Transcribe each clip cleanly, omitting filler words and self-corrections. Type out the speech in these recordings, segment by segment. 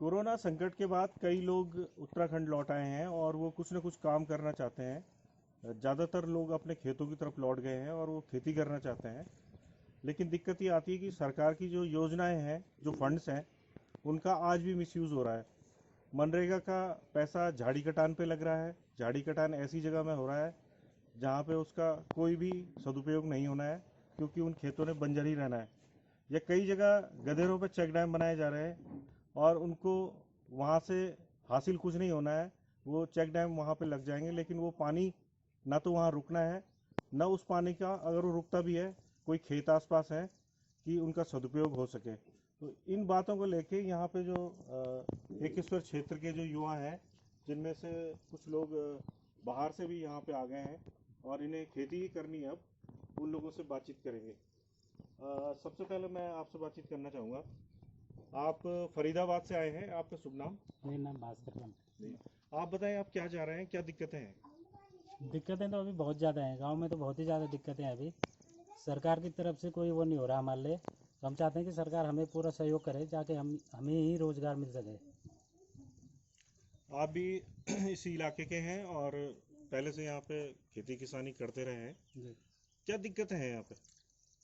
Corona संकट के बाद कई लोग उत्तराखंड लौट आए हैं और वो कुछ ना कुछ काम करना चाहते हैं। ज़्यादातर लोग अपने खेतों की तरफ लौट गए हैं और वो खेती करना चाहते हैं। लेकिन दिक्कत ये आती है कि सरकार की जो योजनाएं हैं, जो फंड्स हैं, उनका आज भी मिसयूज़ हो रहा है। मनरेगा का पैसा झाड़ी कटान पे लग रहा है। झाड़ी कटान ऐसी जगह में हो रहा है जहाँ पे उसका कोई भी सदुपयोग नहीं होना है, क्योंकि उन खेतों ने बंजर ही रहना है। या कई जगह गधेरों पर चेक डैम बनाए जा रहे हैं और उनको वहाँ से हासिल कुछ नहीं होना है। वो चेक डैम वहाँ पे लग जाएंगे, लेकिन वो पानी ना तो वहाँ रुकना है, ना उस पानी का, अगर वो रुकता भी है, कोई खेत आसपास है कि उनका सदुपयोग हो सके। तो इन बातों को लेके यहाँ पे जो एकेश्वर क्षेत्र के जो युवा हैं, जिनमें से कुछ लोग बाहर से भी यहाँ पे आ गए हैं और इन्हें खेती ही करनी है, अब उन लोगों से बातचीत करेंगे। सबसे पहले मैं आपसे बातचीत करना चाहूँगा। आप फरीदाबाद से आए हैं, आपका शुभ नाम? मेरा नाम भास्कर राम। जी। आप बताएं, आप क्या चाह रहे हैं, क्या दिक्कतें हैं? दिक्कतें तो अभी बहुत ज़्यादा हैं, गांव में तो बहुत ही ज़्यादा दिक्कतें हैं अभी। सरकार की तरफ से कोई वो नहीं हो रहा हमारे लिए, तो हम चाहते हैं कि सरकार हमें पूरा सहयोग करे ताकि हमें ही रोज़गार मिल सके। आप भी इसी इलाके के हैं और पहले से यहाँ पे खेती किसानी करते रहे हैं। जी क्या दिक्कतें हैं यहाँ पे?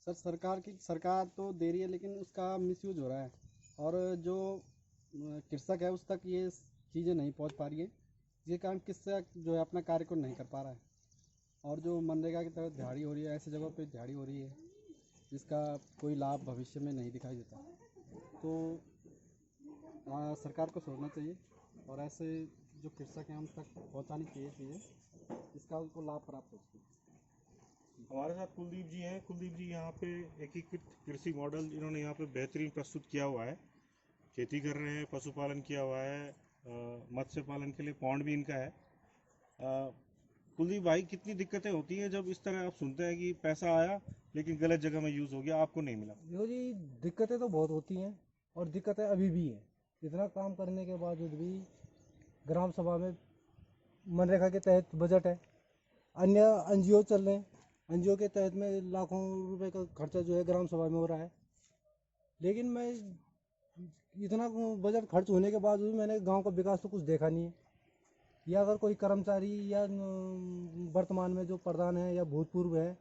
सर, सरकार तो दे रही है लेकिन उसका मिसयूज हो रहा है। और जो कृषक है उस तक ये चीज़ें नहीं पहुंच पा रही है, जिसके कारण कृषक जो है अपना कार्य को नहीं कर पा रहा है। और जो मनरेगा की तरफ दिहाड़ी हो रही है, ऐसी जगहों पे दिहाड़ी हो रही है जिसका कोई लाभ भविष्य में नहीं दिखाई देता। तो सरकार को सोचना चाहिए और ऐसे जो कृषक हैं उन तक पहुंचानी चाहिए चीज़ें जिसका उनको लाभ प्राप्त हो सके। हमारे साथ कुलदीप जी हैं। कुलदीप जी, यहाँ पे एकीकृत कृषि मॉडल इन्होंने यहाँ पे बेहतरीन प्रस्तुत किया हुआ है। खेती कर रहे हैं, पशुपालन किया हुआ है, मत्स्य पालन के लिए पॉन्ड भी इनका है। कुलदीप भाई, कितनी दिक्कतें होती हैं जब इस तरह आप सुनते हैं कि पैसा आया लेकिन गलत जगह में यूज़ हो गया, आपको नहीं मिला? देखो जी, दिक्कतें तो बहुत होती हैं और दिक्कतें अभी भी हैं। इतना काम करने के बावजूद भी ग्राम सभा में मनरेगा के तहत बजट है, अन्य एनजीओ चल रहे हैं, एनजीओ के तहत में लाखों रुपए का खर्चा जो है ग्राम सभा में हो रहा है। लेकिन मैं इतना बजट खर्च होने के बावजूद मैंने गांव का विकास तो कुछ देखा नहीं है। या अगर कोई कर्मचारी या वर्तमान में जो प्रधान है या भूतपूर्व है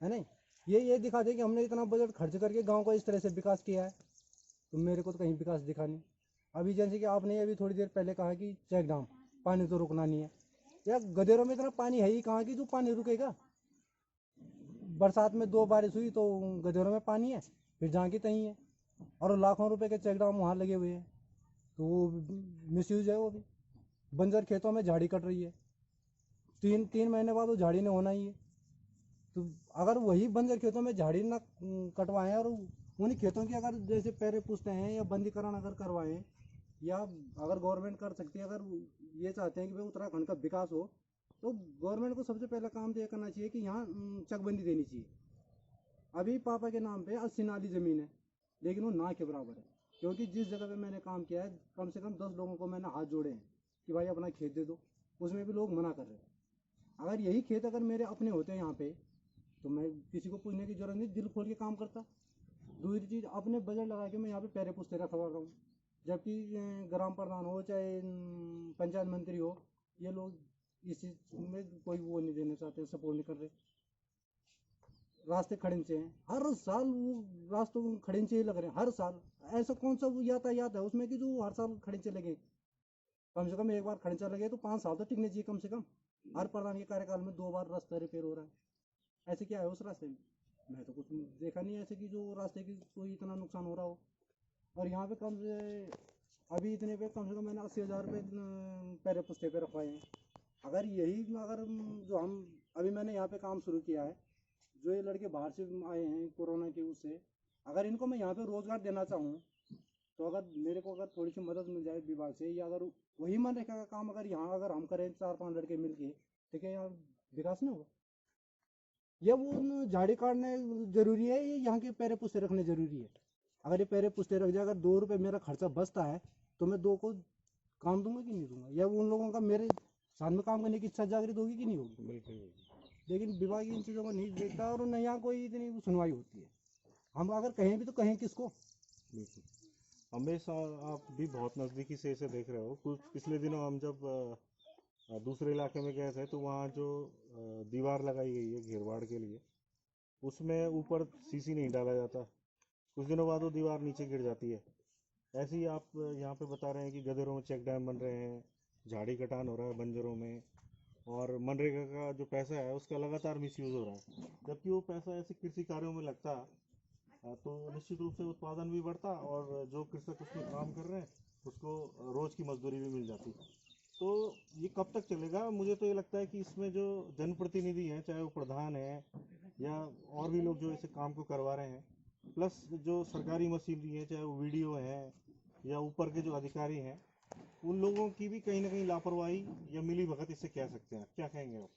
नहीं, ये दिखा दे कि हमने इतना बजट खर्च करके गांव का इस तरह से विकास किया है, तो मेरे को तो कहीं विकास दिखा नहीं। अभी जैसे कि आपने अभी थोड़ी देर पहले कहा कि चेक डैम, पानी तो रुकना नहीं है। या गदेरों में इतना पानी है ही कहाँ कि जो पानी रुकेगा। बरसात में 2 बारिश हुई तो गदेरों में पानी है, फिर जहाँ की तहीं है। और लाखों रुपए के चेक डैम वहाँ लगे हुए हैं, तो वो मिसयूज है। वो भी बंजर खेतों में झाड़ी कट रही है, 3 महीने बाद वो झाड़ी ने होना ही है। तो अगर वही बंजर खेतों में झाड़ी ना कटवाएं और उन्हीं खेतों की अगर जैसे पैरे पूछते हैं या बंदीकरण अगर करवाएं, या अगर गवर्नमेंट कर सकती है, अगर ये चाहते हैं कि भाई उत्तराखंड का विकास हो, तो गवर्नमेंट को सबसे पहला काम तो ये करना चाहिए कि यहाँ चकबंदी देनी चाहिए। अभी पापा के नाम पे 80 नाली ज़मीन है, लेकिन वो ना के बराबर है। क्योंकि जिस जगह पे मैंने काम किया है, कम से कम 10 लोगों को मैंने हाथ जोड़े हैं कि भाई अपना खेत दे दो, उसमें भी लोग मना कर रहे हैं। अगर यही खेत अगर मेरे अपने होते हैं यहाँ पे, तो मैं किसी को पूछने की जरूरत नहीं, दिल खोल के काम करता। दूसरी चीज़, अपने बजट लगा के मैं यहाँ पे पैरे पुछते रखा हुआ हूँ, जबकि ग्राम प्रधान हो चाहे पंचायत मंत्री हो, ये लोग इस चीज़ में कोई वो नहीं देना चाहते, सपोर्ट नहीं कर रहे। रास्ते खड़ंचे हैं, हर साल वो रास्तों में खड़ंचे ही लग रहे हैं, हर साल। ऐसा कौन सा वो यातायात है उसमें कि जो हर साल खड़ंचे लगे? कम से कम एक बार खड़ंचा लगे तो 5 साल तो टिकने चाहिए कम से कम। हर प्रधान के कार्यकाल में 2 बार रास्ता रिपेयर हो रहा है। ऐसे क्या है उस रास्ते में? मैं तो कुछ देखा नहीं ऐसे कि जो रास्ते की कोई इतना नुकसान हो रहा हो। और यहाँ पे कम से अभी इतने पे कम से कम मैंने 80,000 रुपये पैरे पुस्ते पे रखवाए हैं। अगर यही अगर जो हम अभी मैंने यहाँ पे काम शुरू किया है, जो ये लड़के बाहर से आए हैं कोरोना के उससे, अगर इनको मैं यहाँ पे रोज़गार देना चाहूँ, तो अगर मेरे को अगर थोड़ी सी मदद मिल जाए विभाग से, या अगर वही मनरेगा का काम अगर यहाँ अगर हम करें 4-5 लड़के मिल के, तो क्या यहाँ विकास नहीं होगा? या वो झाड़ी काटने जरूरी है, ये यहाँ के पैरे पुस्ते रखने जरूरी है? अगर ये पैरे पुस्ते रख जाए, अगर 2 रुपये मेरा खर्चा बचता है, तो मैं 2 को काम दूंगा कि नहीं दूंगा? या उन लोगों का मेरे साथ में काम करने की इच्छा जागृत होगी कि नहीं होगी? बिल्कुल। लेकिन विभाग इन चीज़ों को नहीं देखता और न यहाँ कोई इतनी सुनवाई होती है। हम अगर कहें भी तो कहें किसको? बिल्कुल। हमेशा आप भी बहुत नज़दीकी से इसे देख रहे हो। कुछ पिछले दिनों हम जब दूसरे इलाके में गए थे तो वहाँ जो दीवार लगाई गई है घेरवाड़ के लिए, उसमें ऊपर सीसी नहीं डाला जाता। कुछ दिनों बाद वो दीवार नीचे गिर जाती है। ऐसे ही आप यहाँ पे बता रहे हैं कि गदेरों में चेक डैम बन रहे हैं, झाड़ी कटान हो रहा है बंजरों में, और मनरेगा का जो पैसा है उसका लगातार मिसयूज हो रहा है। जबकि वो पैसा ऐसे कृषि कार्यों में लगता तो निश्चित रूप से उत्पादन भी बढ़ता और जो कृषक उसमें काम कर रहे हैं उसको रोज की मजदूरी भी मिल जाती। तो ये कब तक चलेगा? मुझे तो ये लगता है कि इसमें जो जनप्रतिनिधि हैं, चाहे वो प्रधान है या और भी लोग जो इसे काम को करवा रहे हैं, प्लस जो सरकारी मशीनरी है, चाहे वो वीडियो है या ऊपर के जो अधिकारी हैं, उन लोगों की भी कहीं ना कहीं लापरवाही या मिली भगत इसे कह सकते हैं। क्या कहेंगे आप?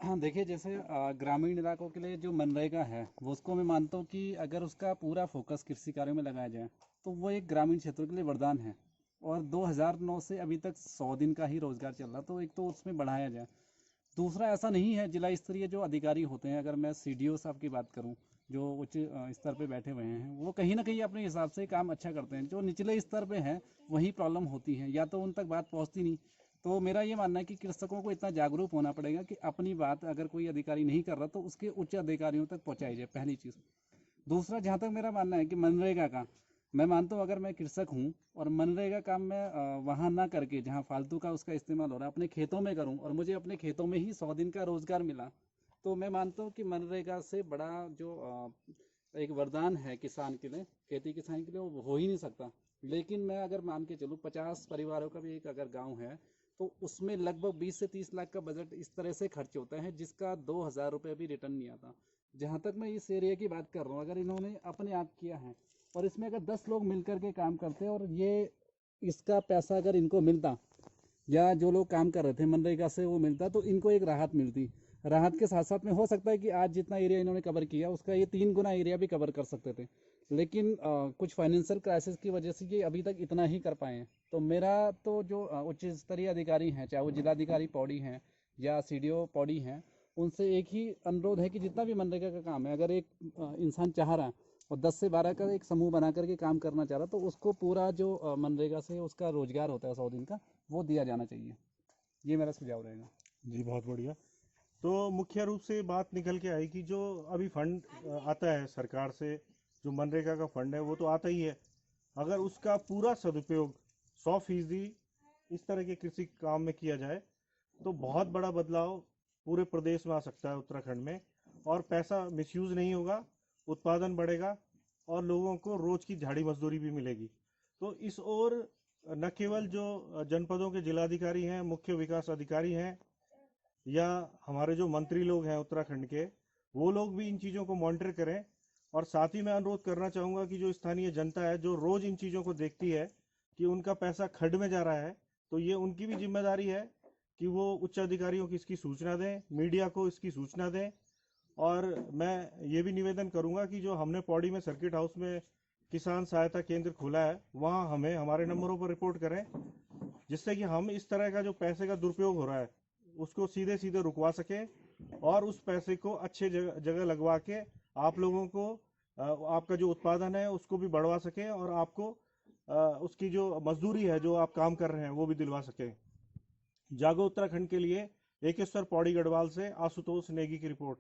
हाँ, देखिए जैसे ग्रामीण इलाकों के लिए जो मनरेगा है वो उसको मैं मानता हूँ कि अगर उसका पूरा फोकस कृषि कार्यों में लगाया जाए तो वो एक ग्रामीण क्षेत्रों के लिए वरदान है। और 2009 से अभी तक 100 दिन का ही रोजगार चल रहा, तो एक तो उसमें बढ़ाया जाए। दूसरा, ऐसा नहीं है, जिला स्तरीय जो अधिकारी होते हैं, अगर मैं सीडीओ साहब की बात करूं जो उच्च स्तर पे बैठे हुए हैं, वो कहीं ना कहीं अपने हिसाब से काम अच्छा करते हैं। जो निचले स्तर पे हैं वही प्रॉब्लम होती है, या तो उन तक बात पहुंचती नहीं। तो मेरा ये मानना है कि कृषकों को इतना जागरूक होना पड़ेगा कि अपनी बात अगर कोई अधिकारी नहीं कर रहा तो उसके उच्च अधिकारियों तक पहुंचाई जाए, पहली चीज़। दूसरा, जहाँ तक मेरा मानना है कि मनरेगा का, मैं मानता हूँ अगर मैं कृषक हूँ और मनरेगा काम मैं वहाँ ना करके जहाँ फालतू का उसका इस्तेमाल हो रहा है अपने खेतों में करूँ और मुझे अपने खेतों में ही 100 दिन का रोजगार मिला, तो मैं मानता हूँ कि मनरेगा से बड़ा जो एक वरदान है किसान के लिए, खेती किसान के लिए, वो हो ही नहीं सकता। लेकिन मैं अगर मान के चलूँ 50 परिवारों का भी एक अगर गाँव है तो उसमें लगभग 20 से 30 लाख का बजट इस तरह से खर्च होता है जिसका 2,000 रुपये भी रिटर्न नहीं आता। जहाँ तक मैं इस एरिया की बात कर रहा हूँ, अगर इन्होंने अपने आप किया है और इसमें अगर 10 लोग मिलकर के काम करते और ये इसका पैसा अगर इनको मिलता या जो लोग काम कर रहे थे मनरेगा से वो मिलता, तो इनको एक राहत मिलती। राहत के साथ साथ में हो सकता है कि आज जितना एरिया इन्होंने कवर किया उसका ये 3 गुना एरिया भी कवर कर सकते थे, लेकिन कुछ फाइनेंशियल क्राइसिस की वजह से ये अभी तक इतना ही कर पाए हैं। तो मेरा तो जो उच्च स्तरीय अधिकारी हैं, चाहे वो जिलाधिकारी पौड़ी हैं या सीडीओ पौड़ी हैं, उनसे एक ही अनुरोध है कि जितना भी मनरेगा का काम है, अगर एक इंसान चाह रहा है और 10 से 12 का एक समूह बना करके काम करना चाह रहा, तो उसको पूरा जो मनरेगा से उसका रोजगार होता है 100 दिन का, वो दिया जाना चाहिए। ये मेरा सुझाव रहेगा। जी, बहुत बढ़िया। तो मुख्य रूप से बात निकल के आई कि जो अभी फंड आता है सरकार से, जो मनरेगा का फंड है वो तो आता ही है। अगर उसका पूरा सदुपयोग 100% इस तरह के कृषि काम में किया जाए तो बहुत बड़ा बदलाव पूरे प्रदेश में आ सकता है, उत्तराखंड में। और पैसा मिसयूज नहीं होगा, उत्पादन बढ़ेगा और लोगों को रोज की झाड़ी मजदूरी भी मिलेगी। तो इस ओर न केवल जो जनपदों के जिलाधिकारी हैं, मुख्य विकास अधिकारी हैं, या हमारे जो मंत्री लोग हैं उत्तराखंड के, वो लोग भी इन चीज़ों को मॉनिटर करें। और साथ ही मैं अनुरोध करना चाहूँगा कि जो स्थानीय जनता है जो रोज़ इन चीज़ों को देखती है कि उनका पैसा खड्ड में जा रहा है, तो ये उनकी भी जिम्मेदारी है कि वो उच्च अधिकारियों की इसकी सूचना दें, मीडिया को इसकी सूचना दें। और मैं ये भी निवेदन करूँगा कि जो हमने पौड़ी में सर्किट हाउस में किसान सहायता केंद्र खोला है, वहाँ हमें हमारे नंबरों पर रिपोर्ट करें, जिससे कि हम इस तरह का जो पैसे का दुरुपयोग हो रहा है उसको सीधे सीधे रुकवा सके और उस पैसे को अच्छे जगह लगवा के आप लोगों को आपका जो उत्पादन है उसको भी बढ़वा सके और आपको उसकी जो मजदूरी है जो आप काम कर रहे हैं वो भी दिलवा सके। जागो उत्तराखंड के लिए एकेश्वर पौड़ी गढ़वाल से आशुतोष नेगी की रिपोर्ट।